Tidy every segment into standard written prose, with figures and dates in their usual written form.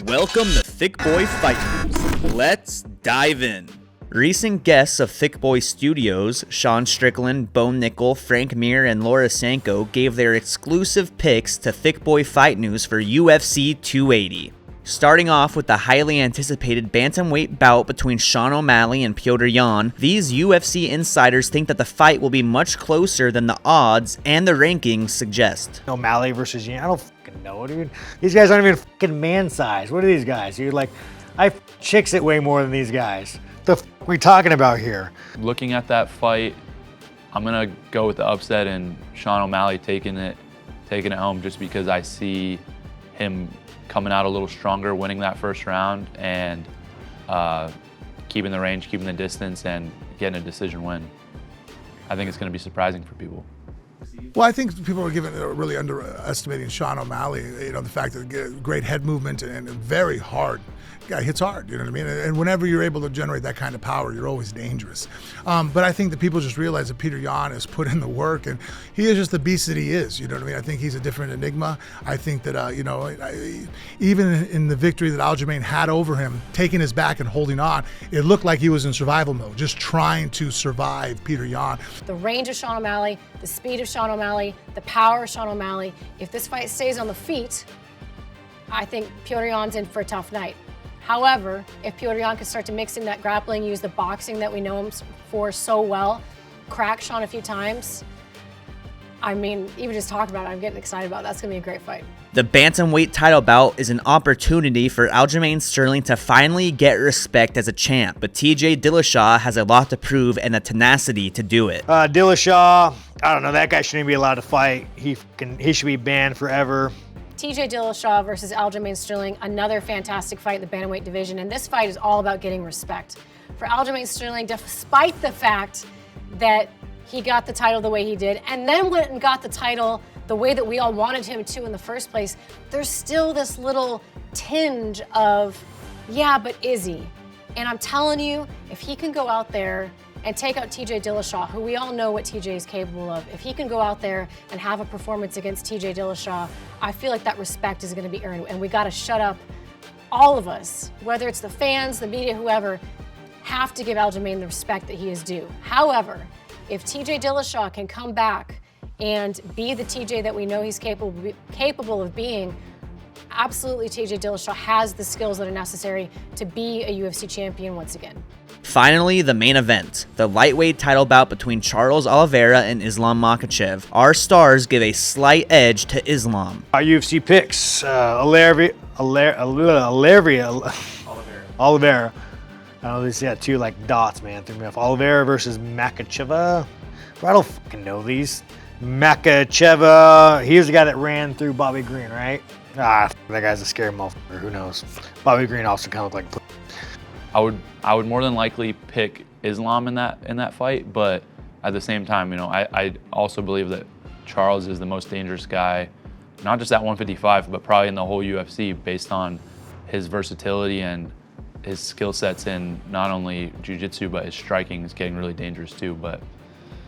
Welcome to Thiccc Boy Fight News. Let's dive in. Recent guests of Thiccc Boy Studios, Sean Strickland, Nickal, Frank Mir, and Laura Sanko gave their exclusive picks to Thiccc Boy Fight News for UFC 280. Starting off with the highly anticipated bantamweight bout between Sean O'Malley and Petr Yan, these UFC insiders think that the fight will be much closer than the odds and the rankings suggest. O'Malley versus Yan, I don't fucking know, dude. These guys aren't even fucking man size. What are these guys, dude? Like, I chicks it way more than these guys. The f are we talking about here? Looking at that fight, I'm gonna go with the upset and Sean O'Malley taking it home, just because I see him coming out a little stronger, winning that first round, and keeping the range, keeping the distance, and getting a decision win. I think it's going to be surprising for people. Well, I think people are really underestimating Sean O'Malley. You know, the fact that great head movement and very hard. Guy hits hard, you know what I mean? And whenever you're able to generate that kind of power, you're always dangerous. But I think that people just realize that Petr Yan has put in the work, and he is just the beast that he is, you know what I mean? I think he's a different enigma. I think that, you know, even in the victory that Aljamain had over him, taking his back and holding on, it looked like he was in survival mode, just trying to survive Petr Yan. The range of Sean O'Malley, the speed of Sean O'Malley, the power of Sean O'Malley. If this fight stays on the feet, I think Petr Yan's in for a tough night. However, if Petr Yan can start to mix in that grappling, use the boxing that we know him for so well, crack Sean a few times, I mean, even just talking about it, I'm getting excited about it. That's going to be a great fight. The bantamweight title bout is an opportunity for Aljamain Sterling to finally get respect as a champ, but TJ Dillashaw has a lot to prove and the tenacity to do it. Dillashaw, I don't know, that guy shouldn't be allowed to fight. He should be banned forever. TJ Dillashaw versus Aljamain Sterling, another fantastic fight in the bantamweight division, and this fight is all about getting respect. For Aljamain Sterling, despite the fact that he got the title the way he did, and then went and got the title the way that we all wanted him to in the first place, there's still this little tinge of, yeah, but is he? And I'm telling you, if he can go out there and take out TJ Dillashaw, who we all know what TJ is capable of, if he can go out there and have a performance against TJ Dillashaw, I feel like that respect is going to be earned, and we got to shut up, all of us, whether it's the fans, the media, whoever, have to give Aljamain the respect that he is due. However, if TJ Dillashaw can come back and be the TJ that we know he's capable of being, absolutely TJ Dillashaw has the skills that are necessary to be a UFC champion once again. Finally, the main event, the lightweight title bout between Charles Oliveira and Islam Makhachev. Our stars give a slight edge to Islam. Our UFC picks, Oliveira. I don't know, they got two like dots, man, threw me off. Oliveira versus Makhachev. I don't fucking know these. Makhachev, he was the guy that ran through Bobby Green, right? That guy's a scary motherfucker, who knows? Bobby Green also kind of looked like I would more than likely pick Islam in that fight, but at the same time, you know, I also believe that Charles is the most dangerous guy, not just at 155, but probably in the whole UFC, based on his versatility and his skill sets in not only jiu-jitsu, but his striking is getting really dangerous too. But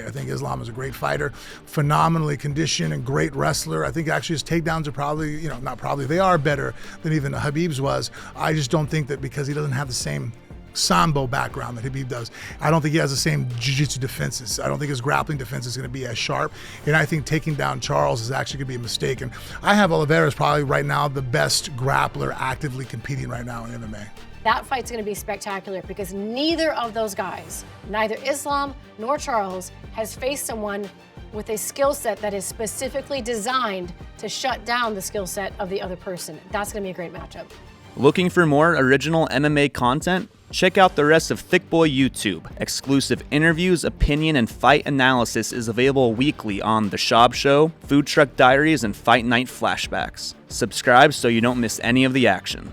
I think Islam is a great fighter, phenomenally conditioned and great wrestler. I think actually his takedowns are probably, you know, not probably, they are better than even Khabib's was. I just don't think that because he doesn't have the same sambo background that Khabib does, I don't think he has the same jiu-jitsu defenses. I don't think his grappling defense is going to be as sharp. And I think taking down Charles is actually going to be a mistake. And I have Oliveira as probably right now the best grappler actively competing right now in MMA. That fight's going to be spectacular because neither of those guys, neither Islam nor Charles, has faced someone with a skill set that is specifically designed to shut down the skill set of the other person. That's going to be a great matchup. Looking for more original MMA content? Check out the rest of Thiccc Boy YouTube. Exclusive interviews, opinion, and fight analysis is available weekly on The Shab Show, Food Truck Diaries, and Fight Night Flashbacks. Subscribe so you don't miss any of the action.